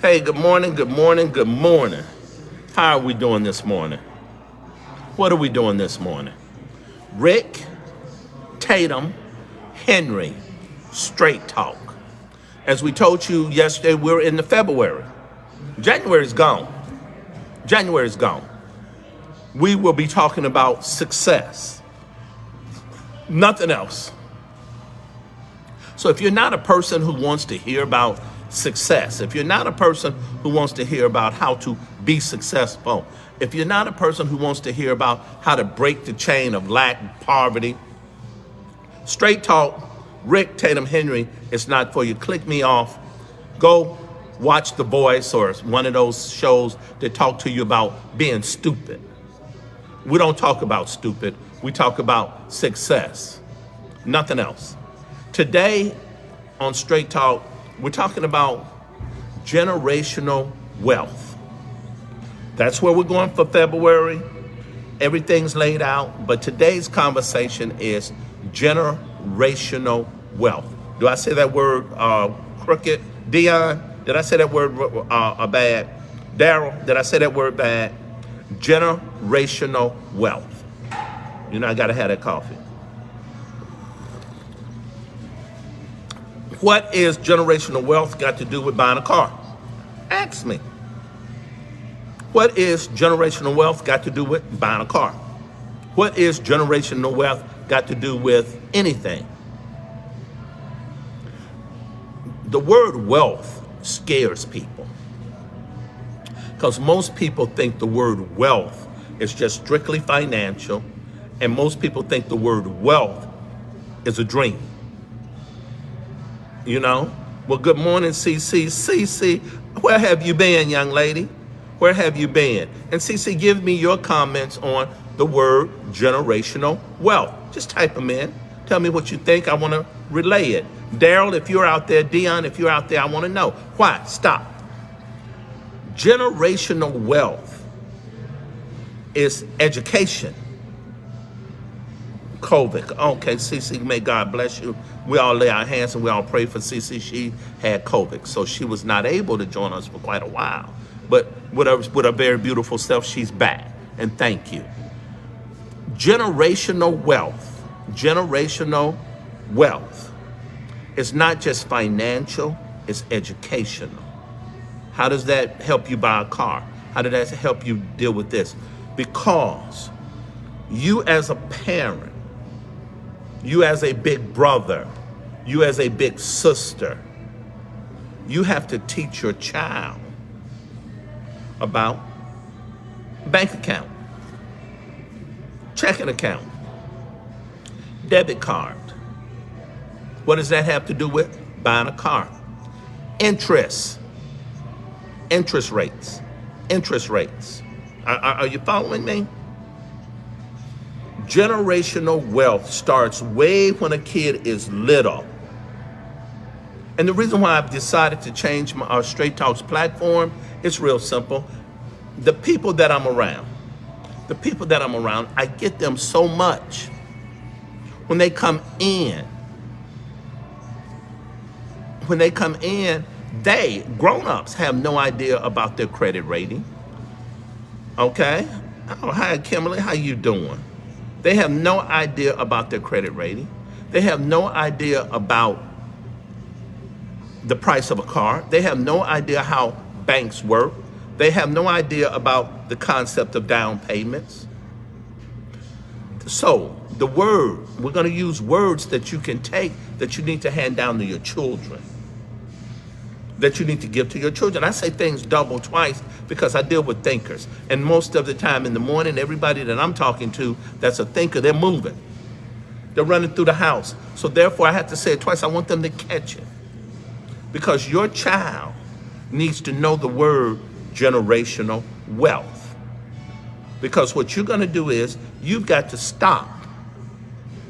Hey, good morning, good morning, good morning. How are we doing this morning? What are we doing this morning? Rick, Tatum, Henry, Straight Talk. As we told you yesterday, we're in the February. January's gone. January's gone. We will be talking about success. Nothing else. So if you're not a person who wants to hear about success, if you're not a person who wants to hear about how to be successful, if you're not a person who wants to hear about how to break the chain of lack, poverty, Straight Talk, Rick, Tatum, Henry, it's not for you. Click me off. Go watch The Voice or one of those shows that talk to you about being stupid. We don't talk about stupid. We talk about success. Nothing else. Today on Straight Talk, we're talking about generational wealth. That's where we're going for February. Everything's laid out, but today's conversation is generational wealth. Do I say that word crooked? Dion, did I say that word bad? Daryl, did I say that word bad? Generational wealth. You know, I gotta have that coffee. What is generational wealth got to do with buying a car? Ask me. What is generational wealth got to do with buying a car? What is generational wealth got to do with anything? The word wealth scares people because most people think the word wealth is just strictly financial, and most people think the word wealth is a dream. You know? Well, good morning, CC. CC, where have you been, young lady? Where have you been? And CC, give me your comments on the word generational wealth. Just type them in. Tell me what you think. I want to relay it. Daryl, if you're out there, Dion, if you're out there, I want to know. Why? Stop. Generational wealth is education. COVID. Okay, CC, may God bless you. We all lay our hands and we all pray for CC. She had COVID, so she was not able to join us for quite a while. But with her very beautiful self, she's back. And thank you. Generational wealth. Generational wealth. It's not just financial, it's educational. How does that help you buy a car? How does that help you deal with this? Because you as a parent, you as a big brother, you as a big sister, you have to teach your child about bank account, checking account, debit card. What does that have to do with buying a car? Interest rates. Are you following me? Generational wealth starts way when a kid is little. And the reason why I've decided to change our Straight Talks platform is real simple. The people that I'm around, I get them so much. When they come in, they, grown-ups, have no idea about their credit rating. Okay? Oh, hi, Kimberly, how you doing? They have no idea about their credit rating. They have no idea about the price of a car. They have no idea how banks work. They have no idea about the concept of down payments. So we're going to use words that you can take, that you need to hand down to your children, that you need to give to your children. I say things double, twice, because I deal with thinkers. And most of the time in the morning, everybody that I'm talking to that's a thinker, they're moving. They're running through the house. So therefore, I have to say it twice. I want them to catch it. Because your child needs to know the word generational wealth. Because what you're going to do is you've got to stop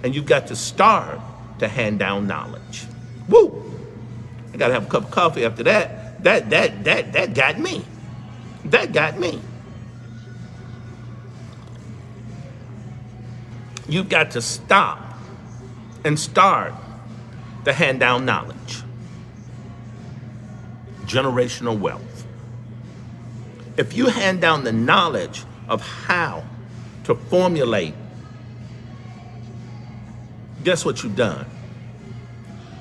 and you've got to start to hand down knowledge. Woo! I got to have a cup of coffee after that. That got me. That got me. You've got to stop and start to hand down knowledge. generational wealth. If you hand down the knowledge of how to formulate, guess what you've done?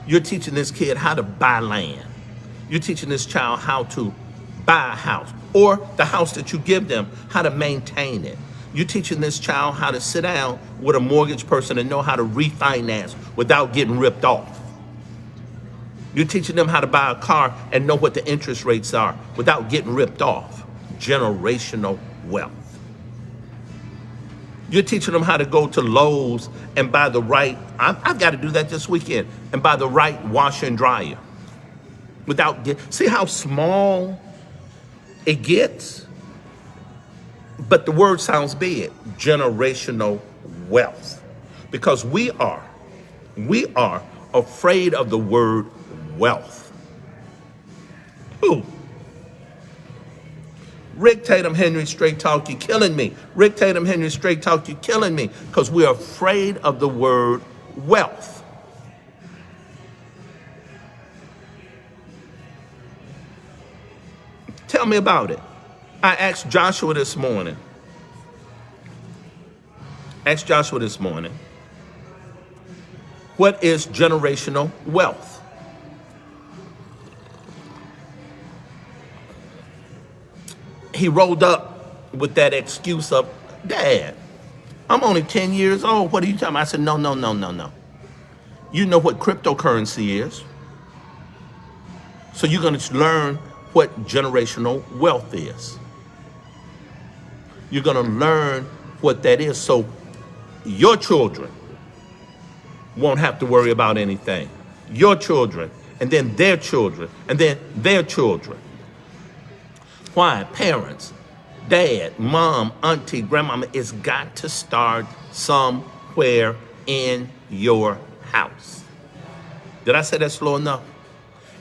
You're teaching this kid how to buy land. You're teaching this child how to buy a house, or the house that you give them, how to maintain it. You're teaching this child how to sit down with a mortgage person and know how to refinance without getting ripped off. You're teaching them how to buy a car and know what the interest rates are without getting ripped off. Generational wealth. You're teaching them how to go to Lowe's and buy the right, I've got to do that this weekend, and buy the right washer and dryer. See how small it gets? But the word sounds big. Generational wealth. Because we are afraid of the word wealth. Who? Rick Tatum Henry, straight talk, you killing me. Rick Tatum Henry, straight talk, you killing me. Because we're afraid of the word wealth. Tell me about it. I asked Joshua this morning. What is generational wealth? He rolled up with that excuse of, Dad, I'm only 10 years old. What are you talking about? I said, no. You know what cryptocurrency is. So you're going to learn what generational wealth is. You're going to learn what that is, so your children won't have to worry about anything. Your children, and then their children, and then their children. Why? Parents, dad, mom, auntie, grandmama, it's got to start somewhere in your house. Did I say that slow enough?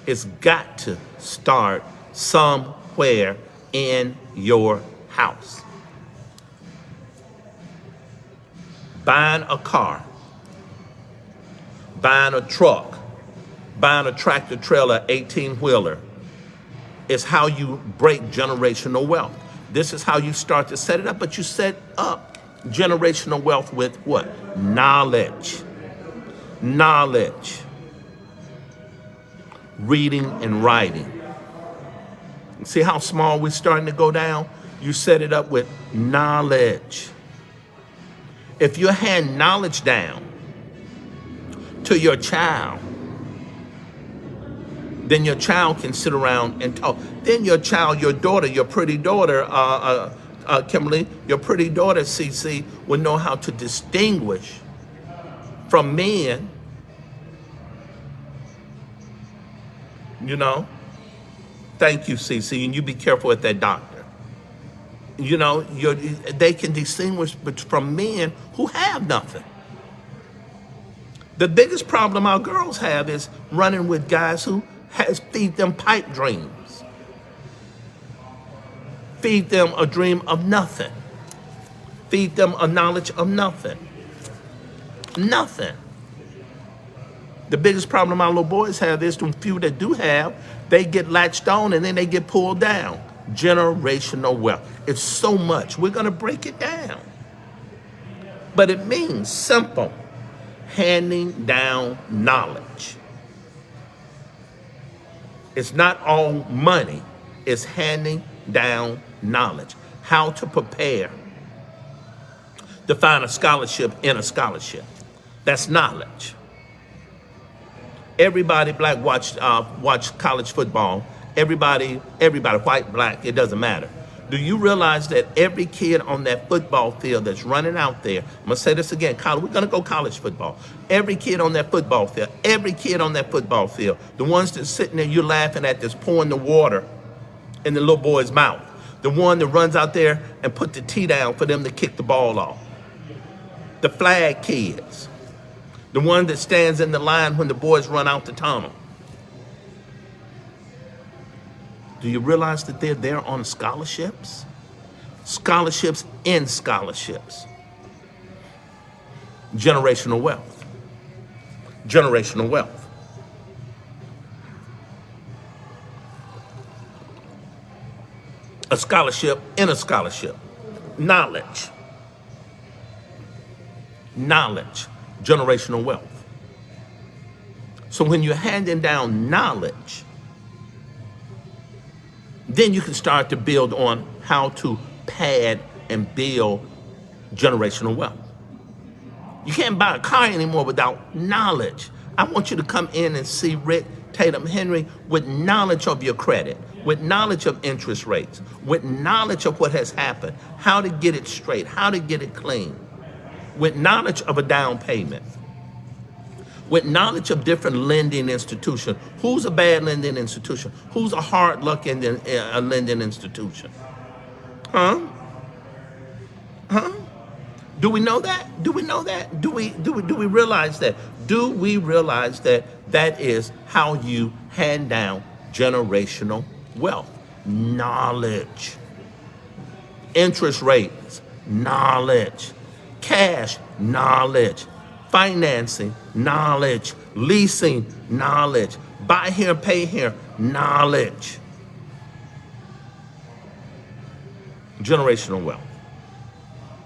It's got to start somewhere in your house. Buying a car, buying a truck, buying a tractor trailer, 18-wheeler is how you break generational wealth. This is how you start to set it up, but you set up generational wealth with what? Knowledge. Reading and writing. See how small we're starting to go down? You set it up with knowledge. If you hand knowledge down to your child, then your child can sit around and talk. Then your child, your daughter, your pretty daughter, Kimberly, your pretty daughter, CC, will know how to distinguish from men, you know. Thank you, CC, and you be careful with that doctor. You know, they can distinguish from men who have nothing. The biggest problem our girls have is running with guys who feed them pipe dreams. Feed them a dream of nothing. Feed them a knowledge of nothing. Nothing. The biggest problem our little boys have is the few that do have, they get latched on and then they get pulled down. Generational wealth. It's so much. We're going to break it down. But it means simple. Handing down knowledge. It's not all money. It's handing down knowledge. How to prepare to find a scholarship in a scholarship. That's knowledge. Everybody black watch college football. Everybody, white, black, it doesn't matter. Do you realize that every kid on that football field that's running out there, I'm going to say this again, college, we're going to go college football. Every kid on that football field, the ones that's sitting there you're laughing at that's pouring the water in the little boy's mouth, the one that runs out there and put the tee down for them to kick the ball off, the flag kids, the one that stands in the line when the boys run out the tunnel. Do you realize that they're there on scholarships? Scholarships in scholarships. Generational wealth. Generational wealth. a scholarship in a scholarship. Knowledge. Knowledge. Generational wealth. So when you're handing down knowledge, then you can start to build on how to pad and build generational wealth. You can't buy a car anymore without knowledge. I want you to come in and see Rick Tatum Henry with knowledge of your credit, with knowledge of interest rates, with knowledge of what has happened, how to get it straight, how to get it clean, with knowledge of a down payment, with knowledge of different lending institutions. Who's a bad lending institution? Who's a hard luck lending institution? Huh? Do we know that? Do we know that? Do we realize that? Do we realize that that is how you hand down generational wealth? Knowledge. Interest rates, knowledge. Cash, knowledge. Financing, knowledge. Leasing, knowledge. Buy here, pay here, knowledge. Generational wealth.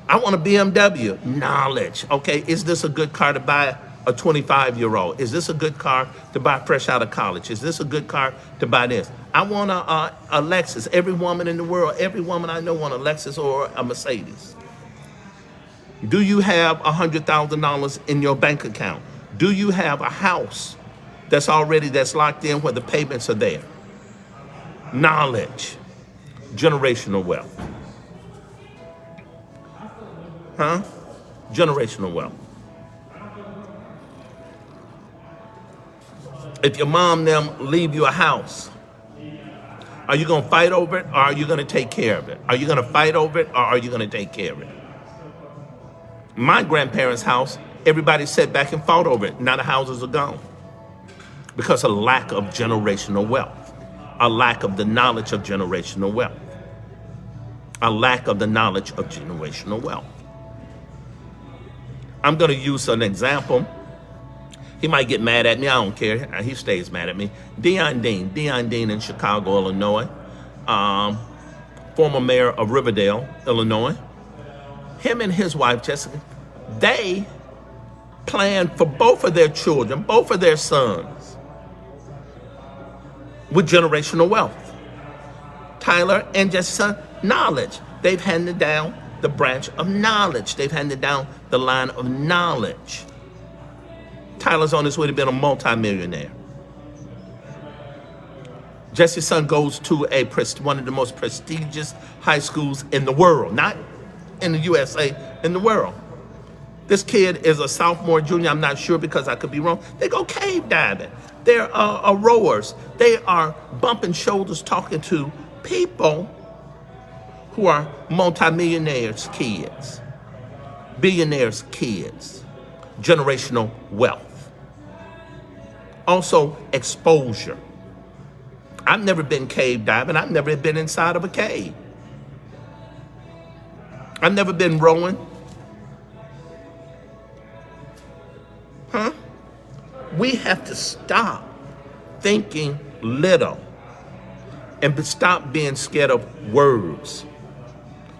I want a BMW, knowledge. Okay, is this a good car to buy a 25-year-old? Is this a good car to buy fresh out of college? Is this a good car to buy this? I want a Lexus. Every woman in the world, every woman I know want a Lexus or a Mercedes. Do you have $100,000 in your bank account? Do you have a house that's locked in where the payments are there? Knowledge, generational wealth. Huh? Generational wealth. If your mom them leave you a house, are you going to fight over it or are you going to take care of it? Are you going to fight over it or are you going to take care of it? My grandparents' house, everybody sat back and fought over it. Now the houses are gone because of lack of generational wealth, a lack of the knowledge of generational wealth, a lack of the knowledge of generational wealth. I'm going to use an example. He might get mad at me. I don't care. He stays mad at me. Dion Dean in Chicago, Illinois, former mayor of Riverdale, Illinois. Him and his wife, Jessica, they planned for both of their children, both of their sons, with generational wealth. Tyler and Jessica, knowledge. They've handed down the branch of knowledge. They've handed down the line of knowledge. Tyler's on his way to being a multimillionaire. Jesse's son goes to one of the most prestigious high schools in the world, not in the USA, in the world. This kid is a sophomore, junior, I'm not sure because I could be wrong. They go cave diving. They're rowers. They are bumping shoulders talking to people who are multimillionaires' kids, billionaires' kids, generational wealth. Also, exposure. I've never been cave diving. I've never been inside of a cave. I've never been rowing. Huh? We have to stop thinking little and stop being scared of words.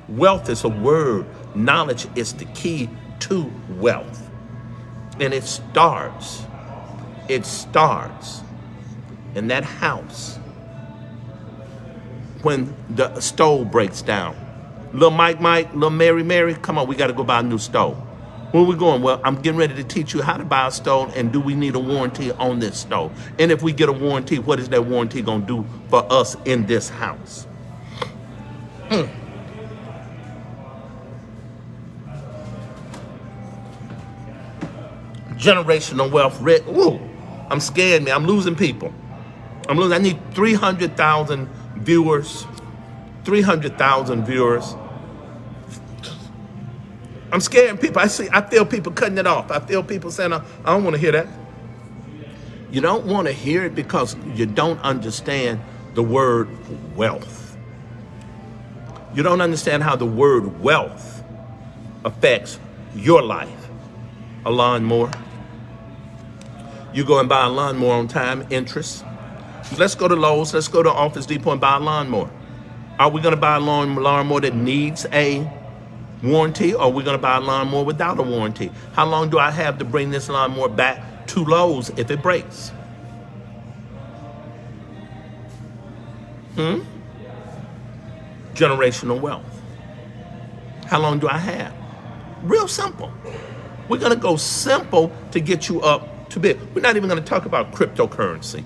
Wealth is a word. Knowledge is the key to wealth. And it starts in that house when the stove breaks down. Little Mike, little Mary, come on, we got to go buy a new stove. Where are we going? Well, I'm getting ready to teach you how to buy a stove, and do we need a warranty on this stove? And if we get a warranty, what is that warranty going to do for us in this house? Generational wealth, Rick. Woo, I'm scared, man. I'm losing people. I need 300,000 viewers. 300,000 viewers. I'm scaring people. I feel people cutting it off. I feel people saying, I don't want to hear that. You don't want to hear it because you don't understand the word wealth. You don't understand how the word wealth affects your life. A lawnmower. You go and buy a lawnmower on time, interest. Let's go to Lowe's. Let's go to Office Depot and buy a lawnmower. Are we going to buy a lawnmower that needs a warranty, or are we going to buy a lawnmower without a warranty? How long do I have to bring this lawnmower back to Lowe's if it breaks? Generational wealth. How long do I have? Real simple. We're going to go simple to get you up to bid. We're not even going to talk about cryptocurrency.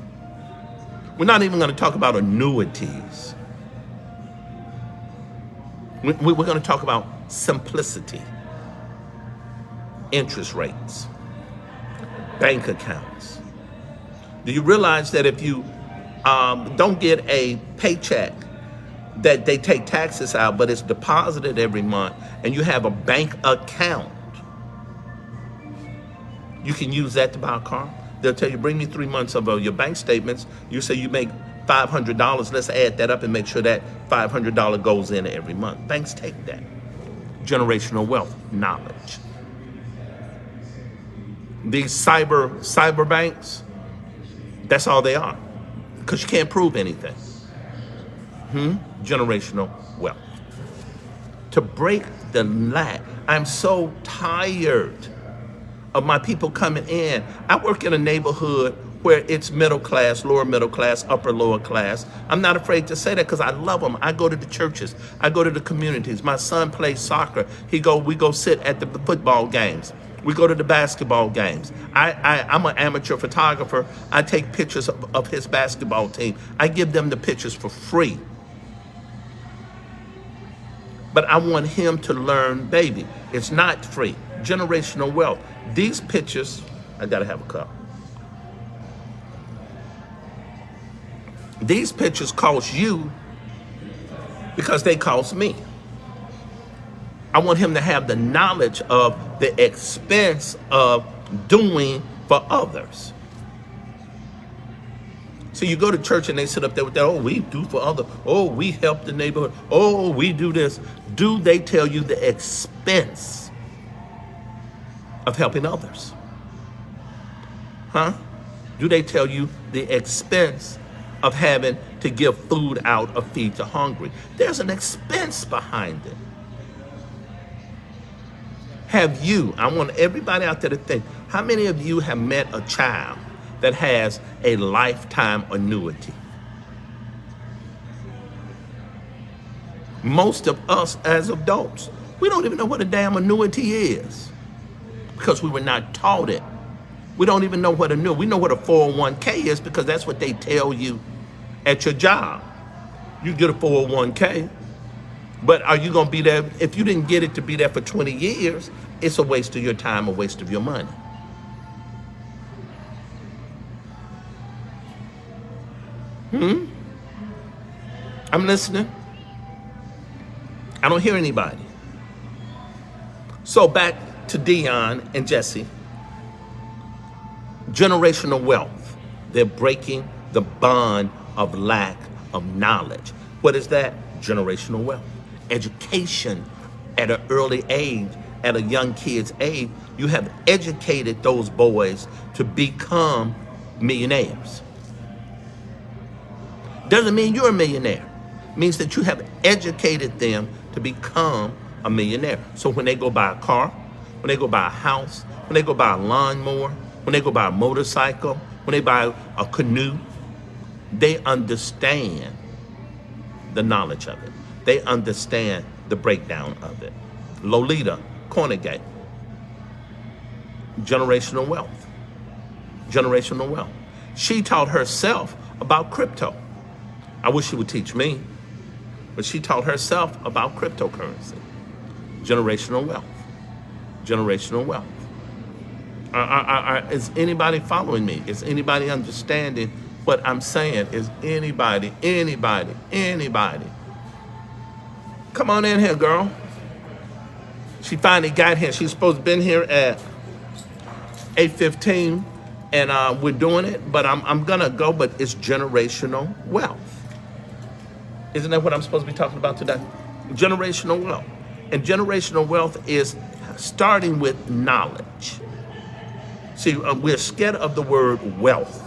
We're not even going to talk about annuities. We're going to talk about simplicity, interest rates, bank accounts. Do you realize that if you don't get a paycheck, that they take taxes out, but it's deposited every month, and you have a bank account, you can use that to buy a car? They'll tell you, bring me 3 months of your bank statements. You say you make $500. Let's add that up and make sure that $500 goes in every month. Banks take that. Generational wealth, knowledge. These cyber banks, that's all they are, because you can't prove anything. Generational wealth. To break the lack. I'm so tired of my people coming in. I work in a neighborhood where it's middle class, lower middle class, upper lower class. I'm not afraid to say that because I love them. I go to the churches. I go to the communities. My son plays soccer. We go sit at the football games. We go to the basketball games. I'm an amateur photographer. I take pictures of his basketball team. I give them the pictures for free. But I want him to learn, baby, it's not free. Generational wealth. These pictures, I gotta have a cup. These pictures cost you because they cost me. I want him to have the knowledge of the expense of doing for others. So you go to church and they sit up there with that, oh, we do for others. Oh, we help the neighborhood. Oh, we do this. Do they tell you the expense of helping others? Do they tell you the expense of having to give food out or feed the hungry? There's an expense behind it. Have you, I want everybody out there to think, how many of you have met a child that has a lifetime annuity? Most of us as adults, we don't even know what a damn annuity is because we were not taught it. We don't even know what we know what a 401k is because that's what they tell you at your job. You get a 401k, but are you gonna be there? If you didn't get it to be there for 20 years, it's a waste of your time, a waste of your money. I'm listening. I don't hear anybody. So back to Dion and Jesse. Generational wealth. They're breaking the bond of lack of knowledge. What is that? Generational wealth. Education at an early age, at a young kid's age, you have educated those boys to become millionaires. Doesn't mean you're a millionaire. It means that you have educated them to become a millionaire. So when they go buy a car, when they go buy a house, when they go buy a lawnmower, when they go buy a motorcycle, when they buy a canoe, they understand the knowledge of it. They understand the breakdown of it. Lolita Cornegay. Generational wealth. Generational wealth. She taught herself about crypto. I wish she would teach me, but she taught herself about cryptocurrency. Generational wealth. Generational wealth. Is anybody following me? Is anybody understanding what I'm saying? Is anybody? Come on in here, girl. She finally got here. She's supposed to have been here at 8:15, and we're doing it, but I'm gonna go, but it's generational wealth. Isn't that what I'm supposed to be talking about today? Generational wealth. And generational wealth is starting with knowledge. See, we're scared of the word wealth.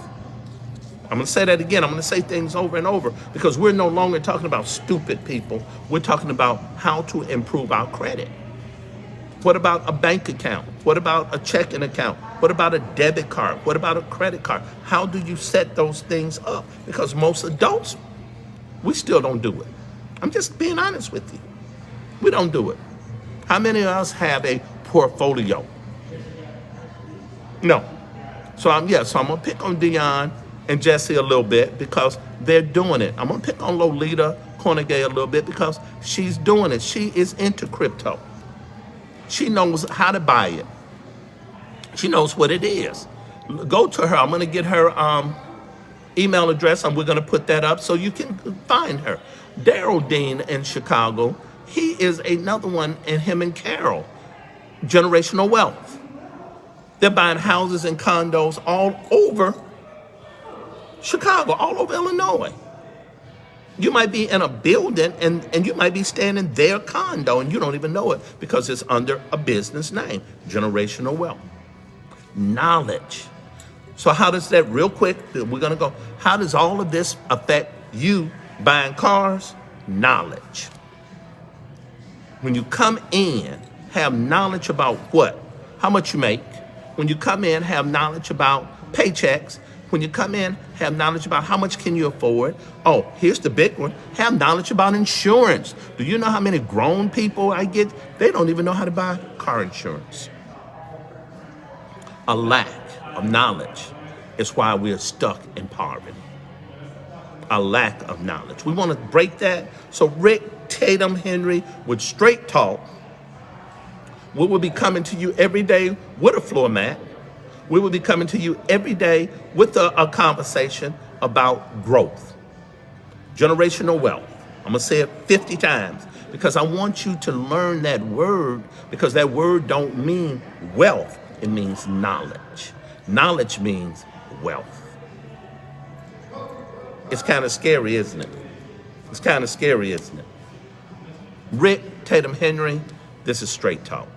I'm going to say that again. I'm going to say things over and over because we're no longer talking about stupid people. We're talking about how to improve our credit. What about a bank account? What about a checking account? What about a debit card? What about a credit card? How do you set those things up? Because most adults, we still don't do it. I'm just being honest with you. We don't do it. How many of us have a portfolio? No. So I'm going to pick on Dion and Jesse a little bit because they're doing it. I'm going to pick on Lolita Cornegay a little bit because she's doing it. She is into crypto. She knows how to buy it. She knows what it is. Go to her. I'm going to get her email address, and we're going to put that up so you can find her. Daryl Dean in Chicago, he is another one, and him and Carol, Generational Wealth. They're buying houses and condos all over Chicago, all over Illinois. You might be in a building and you might be staying in their condo and you don't even know it because it's under a business name, Generational Wealth. Knowledge. So how does that, real quick, we're going to go, how does all of this affect you buying cars? Knowledge. When you come in, have knowledge about what? How much you make. When you come in, have knowledge about paychecks. When you come in, have knowledge about how much can you afford. Oh, here's the big one. Have knowledge about insurance. Do you know how many grown people I get? They don't even know how to buy car insurance. A lack of knowledge is why we're stuck in poverty. A lack of knowledge. We want to break that. So Rick Tatum Henry with Straight Talk, we will be coming to you every day with a floor mat. We will be coming to you every day with a conversation about growth. Generational wealth. I'm going to say it 50 times because I want you to learn that word because that word don't mean wealth. It means knowledge. Knowledge means wealth. It's kind of scary, isn't it? It's kind of scary, isn't it? Rick Tatum Henry, this is Straight Talk.